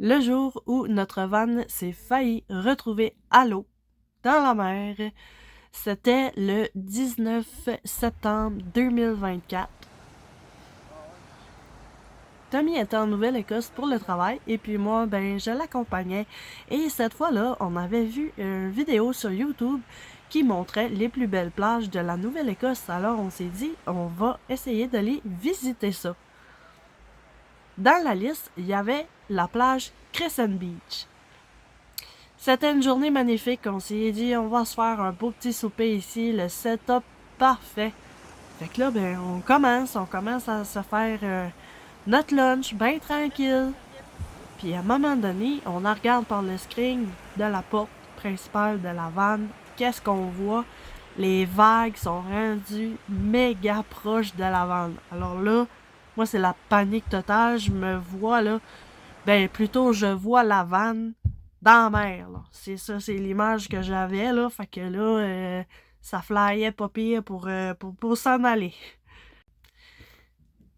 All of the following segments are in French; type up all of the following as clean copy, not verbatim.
Le jour où notre van s'est failli retrouver à l'eau, dans la mer, c'était le 19 septembre 2024. Tommy était en Nouvelle-Écosse pour le travail et puis moi, je l'accompagnais. Et cette fois-là, on avait vu une vidéo sur YouTube qui montrait les plus belles plages de la Nouvelle-Écosse. Alors on s'est dit, on va essayer d'aller visiter ça. Dans la liste, il y avait la plage Crescent Beach. C'était une journée magnifique. On s'est dit, on va se faire un beau petit souper ici, le setup parfait. Fait que là, on commence à se faire notre lunch bien tranquille. Puis à un moment donné, on regarde par le screen de la porte principale de la vanne. Qu'est-ce qu'on voit? Les vagues sont rendues méga proches de la vanne. Alors là, moi, c'est la panique totale. Je me vois là. Plutôt, je vois la vanne dans la mer. Là. C'est ça, c'est l'image que j'avais. Là. Fait que là, ça flyait pas pire pour s'en aller.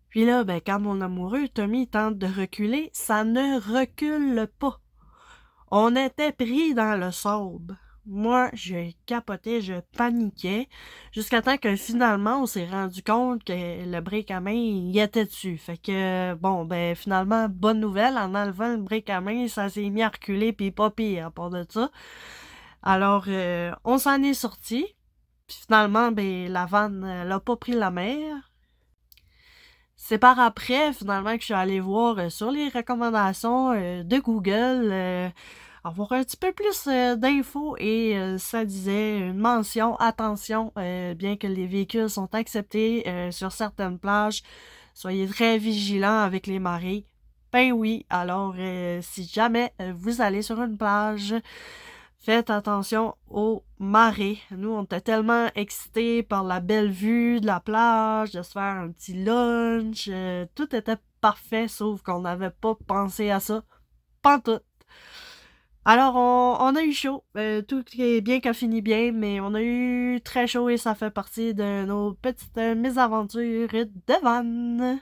Puis là, quand mon amoureux, Tommy, tente de reculer, ça ne recule pas. On était pris dans le sable. Moi, je capotais, je paniquais, jusqu'à temps que finalement, on s'est rendu compte que le brick à main, il était dessus. Fait que, finalement, bonne nouvelle, en enlevant le brick à main, ça s'est mis à reculer, puis pas pire, à part de ça. Alors, on s'en est sorti, puis finalement, la vanne, elle a pas pris la mer. C'est par après, finalement, que je suis allée voir sur les recommandations de Google, avoir un petit peu plus d'infos et ça disait une mention, attention, bien que les véhicules sont acceptés sur certaines plages, soyez très vigilants avec les marées. Ben oui, alors si jamais vous allez sur une plage, faites attention aux marées. Nous, on était tellement excités par la belle vue de la plage, de se faire un petit lunch. Tout était parfait, sauf qu'on n'avait pas pensé à ça. Pantoute. Alors, on a eu chaud. Tout est bien qui finit bien, mais on a eu très chaud et ça fait partie de nos petites mésaventures de van.